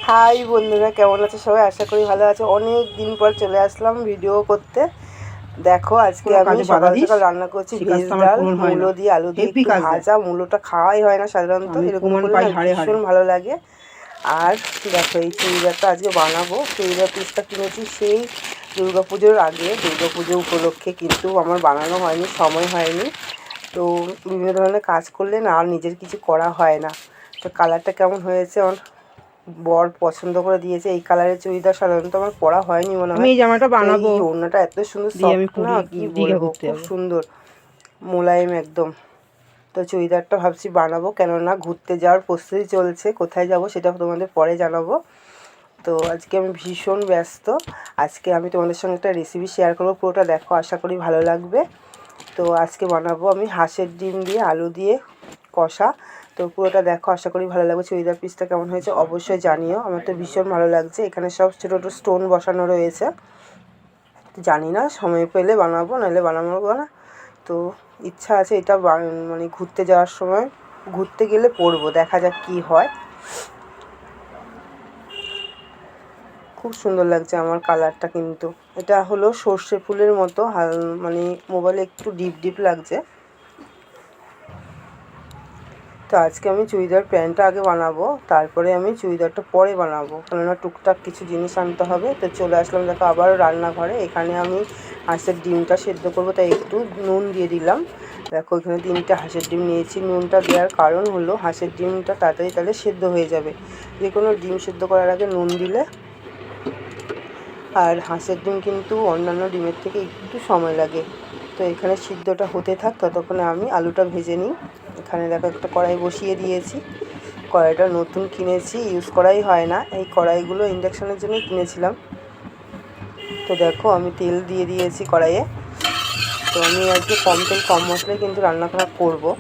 High বন্ধুরা, কেমন আছে সবাই? আশা করি ভালো আছে। অনেক দিন পর চলে আসলাম ভিডিও করতে। দেখো আজকে আমি সকাল সকাল রান্না করছি ভেজ ডাল, মূলো দিয়ে আলু দিয়ে একটু ভাজা। মূলোটা খাওয়াই হয় না সাধারণত, এরকম করে না ভীষণ ভালো লাগে। আর দেখো এই চুড়িদারটা আজকে বানাবো। চুড়িদার পিসটা কিনেছি সেই দুর্গাপুজোর আগে, দুর্গাপুজো উপলক্ষে, কিন্তু আমার বানানো হয়নি, সময় হয়নি। তো বিভিন্ন ধরনের কাজ করলে না আর নিজের কিছু করা হয় না। তো কালারটা কেমন হয়েছে আমার বর পছন্দ করে দিয়েছে। এই কালারের চুড়িদার সাধারণত আমার পরা হয়নি মনে হয়। এই জামাটা বানাবো, এই ওড়নাটা এত সুন্দর সফট না, কি বলবো, খুব সুন্দর মোলায়েম একদম। তো চুড়িদারটা ভাবছি বানাবো, কেননা ঘুরতে যাওয়ার প্রস্তুতি চলছে। কোথায় যাব সেটা তোমাদের পরে জানাবো। তো আজকে আমি ভীষণ ব্যস্ত। আজকে আমি তোমাদের সঙ্গে একটা রেসিপি শেয়ার করবো, পুরোটা দেখো, আশা করি ভালো লাগবে। তো আজকে বানাবো আমি হাঁসের ডিম দিয়ে আলু দিয়ে কষা। তো পুরোটা দেখো, আশা করি ভালো লাগবে। চুড়িদার পিসটা কেমন হয়েছে অবশ্যই জানিও। আমার তো ভীষণ ভালো লাগছে। এখানে সব ছোটো ছোটো স্টোন বসানো রয়েছে। জানি না, সময় পেলে বানাবো, নাহলে বানাবো না। তো ইচ্ছা আছে এটা মানে ঘুরতে যাওয়ার সময়, ঘুরতে গেলে পরবো, দেখা যাক কি হয়। খুব সুন্দর লাগছে আমার কালারটা, কিন্তু এটা হলো সর্ষে ফুলের মতো, মানে মোবাইলে একটু ডিপ ডিপ লাগছে। তো আজকে আমি চুড়িদার প্যান্টটা আগে বানাবো, তারপরে আমি চুড়িদারটা পরে বানাবো, কেননা টুকটাক কিছু জিনিস আনতে হবে। তো চলে আসলাম দেখো আবারও রান্নাঘরে। এখানে আমি হাঁসের ডিমটা সেদ্ধ করবো, তাই একটু নুন দিয়ে দিলাম। দেখো এখানে 3টে হাঁসের ডিম নিয়েছি। নুনটা দেওয়ার কারণ হলো হাঁসের ডিমটা তাড়াতাড়ি তাহলে সেদ্ধ হয়ে যাবে। যে কোনো ডিম সেদ্ধ করার আগে নুন দিলে, আর হাঁসের ডিম কিন্তু অন্যান্য ডিমের থেকে একটু সময় লাগে। তো এখানে সিদ্ধটা হতে থাক, ততক্ষণে আমি আলুটা ভেজে নিই। এখানে দেখো একটা কড়াই বসিয়ে দিয়েছি। কড়াইটা নতুন কিনেছি, ইউজ করাই হয় না। এই কড়াইগুলো ইন্ডাকশানের জন্যই কিনেছিলাম। তো দেখো আমি তেল দিয়ে দিয়েছি কড়াইয়ে। তো আমি আজকে কম তেল কম মশলায় কিন্তু রান্না করবো।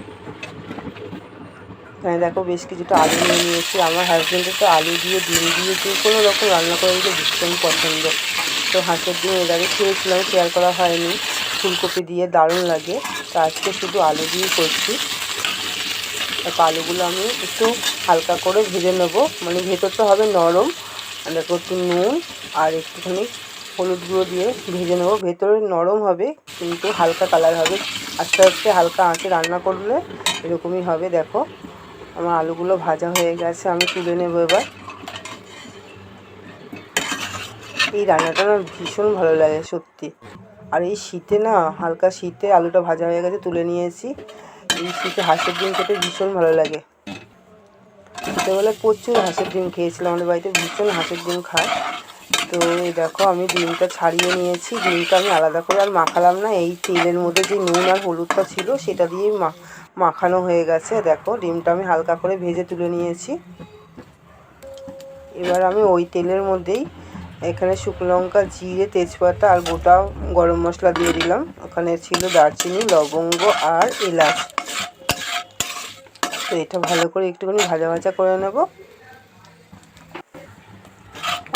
এখানে দেখো বেশ কিছুটা আলু নিয়ে নিয়েছি। আমার হাজব্যান্ডের তো আলু দিয়ে ডিম দিয়ে যে কোনো রকম রান্না করে দিতে ভীষণ পছন্দ। তো হাঁসের ডিম এর আগে খেয়েছিলাম, শেয়ার করা হয়নি। ফুলকপি দিয়ে দারুণ লাগে। তো আজকে শুধু আলু দিয়ে করছি। তারপর আলুগুলো আমি একটু হালকা করে ভেজে নেবো, মানে ভেতরটা হবে নরম। দেখো একটু নুন আর একটুখানি হলুদ গুঁড়ো দিয়ে ভেজে নেবো। ভেতরে নরম হবে কিন্তু হালকা কালার হবে। আস্তে আস্তে হালকা আঁচে রান্না করলে এরকমই হবে। দেখো আমার আলুগুলো ভাজা হয়ে গেছে, আমি তুলে নেবো এবার। এই রান্নাটা না ভীষণ ভালো লাগে সত্যি। আর এই শীতে না, হালকা শীতে আলুটা ভাজা হয়ে গেছে, তুলে নিয়েছি। এই শীতে হাঁসের ডিম খেতে ভীষণ ভালো লাগে। ছোটোবেলায় প্রচুর হাঁসের ডিম খেয়েছিলাম, আমাদের বাড়িতে ভীষণ হাঁসের ডিম খায়। তো এই দেখো আমি ডিমটা ছাড়িয়ে নিয়েছি। ডিমটা আমি আলাদা করে আর মাখালাম না, এই তেলের মধ্যে যে নুন আর হলুদটা ছিল সেটা দিয়েই মাখানো হয়ে গেছে। দেখো ডিমটা আমি হালকা করে ভেজে তুলে নিয়েছি। এবার আমি ওই তেলের মধ্যেই এখানে শুকনো লঙ্কা, জিরে, তেজপাতা আর গোটা গরম মশলা দিয়ে দিলাম। ওখানে ছিল দারচিনি, লবঙ্গ আর এলাচ। তো এটা ভালো করে একটুখানি ভাজা ভাজা করে নেব।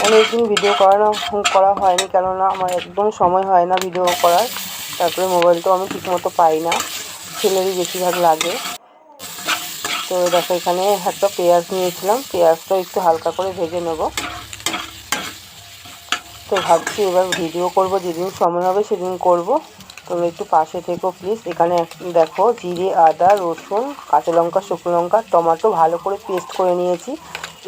অনেকদিন ভিডিও করা হয়নি, কেননা আমার একদম সময় হয় না ভিডিও করার। তারপরে মোবাইলটাও আমি ঠিকমতো পাই না, ছেলেরই বেশিরভাগ লাগে। তো দেখো এখানে একটা পেঁয়াজ নিয়েছিলাম, পেঁয়াজটাও একটু হালকা করে ভেজে নেব। তো ভাবছি এবার ভিডিও করব, যেদিন সময় হবে সেদিন করব। তোমরা একটু পাশে থেকো প্লিজ। এখানে দেখো জিরে, আদা, রসুন, কাঁচা লঙ্কা, শুকনো লঙ্কা, টমেটো ভালো করে পেস্ট করে নিয়েছি।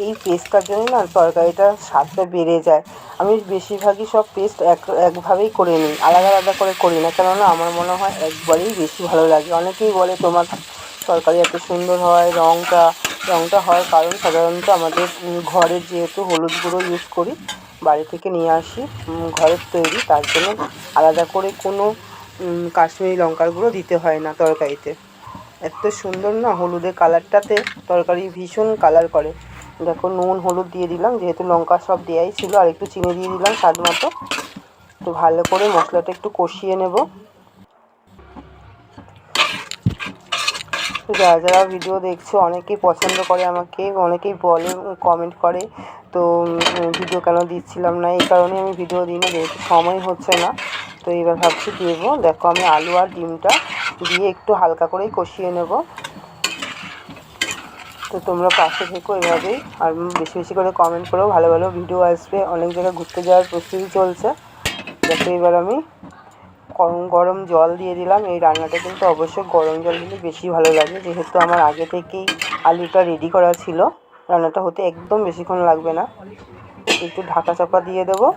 এই পেস্টটার জন্য না তরকারিটার স্বাদটা বেড়ে যায়। আমি বেশিরভাগই সব পেস্ট একভাবেই করে নিই, আলাদা আলাদা করে করি না, কেননা আমার মনে হয় একবারেই বেশি ভালো লাগে। অনেকেই বলে তোমার তরকারি এত সুন্দর হয়। রঙটা হওয়ার কারণ সাধারণত আমাদের ঘরের যেহেতু হলুদ গুঁড়ো ইউজ করি, বাড়ি থেকে নিয়ে আসি ঘরের তৈরি, তার জন্য আলাদা করে কোনো কাশ্মীরি লঙ্কার গুঁড়ো দিতে হয় না তরকারিতে। এত সুন্দর না হলুদের কালারটাতে তরকারি ভীষণ কালার করে। দেখো নুন হলুদ দিয়ে দিলাম, যেহেতু লঙ্কা সব দেওয়াই ছিল, আর একটু চিনি দিয়ে দিলাম স্বাদ মতো। তো ভালো করে মশলাটা একটু কষিয়ে নেব। যারা যারা ভিডিও দেখছো অনেকেই পছন্দ করে আমাকে, অনেকেই বলে, কমেন্ট করে তো ভিডিও কেন দিচ্ছিলাম না। এই কারণে আমি ভিডিও দিই না, যেহেতু সময় হচ্ছে না। তো এবার ভাবছি দেবো। দেখো আমি আলু আর ডিমটা দিয়ে একটু হালকা করেই কষিয়ে নেব। তো তোমরা পাশে থেকো এভাবেই, আর বেশি বেশি করে কমেন্ট করো, ভালো ভালো ভিডিও আসবে, অনেক জায়গায় ঘুরতে যাওয়ার প্রস্তুতি চলছে। দেখো এবার আমি গরম জল দিয়ে দিলাম। এই রান্নাটা কিন্তু অবশ্যই গরম জল দিলে বেশি ভালো লাগে, যেহেতু আমার আগে থেকেই আলুটা রেডি করা ছিল। রান্নাটা হতে একদম বেশিক্ষণ লাগবে না। একটু ঢাকা চাপা দিয়ে দেবো।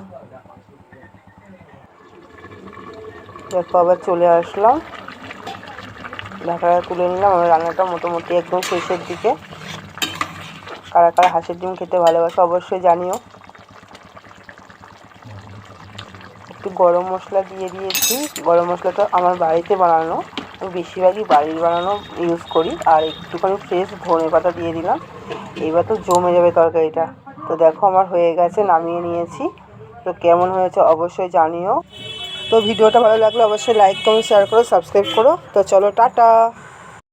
দেখো আবার চলে আসলাম, ঢাকাটা তুলে নিলাম। আমার রান্নাটা মোটামুটি একদম শেষের দিকে। কারা কারা হাঁসের ডিম খেতে ভালোবাসে অবশ্যই জানিও। একটু গরম মশলা দিয়ে দিয়েছি। গরম মশলাটা আমার বাড়িতে বানানো, আমি বেশিরভাগই বাড়ির বানানো ইউজ করি। আর একটুখানি ফ্রেশ ধনেপাতা দিয়ে দিলাম। এইবার তো জমে যাবে তরকারিটা। তো দেখো আমার হয়ে গেছে, নামিয়ে নিয়েছি। তো কেমন হয়েছে অবশ্যই জানিও। তো ভিডিওটা ভালো লাগলে অবশ্যই লাইক কমেন্ট শেয়ার করো, সাবস্ক্রাইব করো। তো চলো টাটা।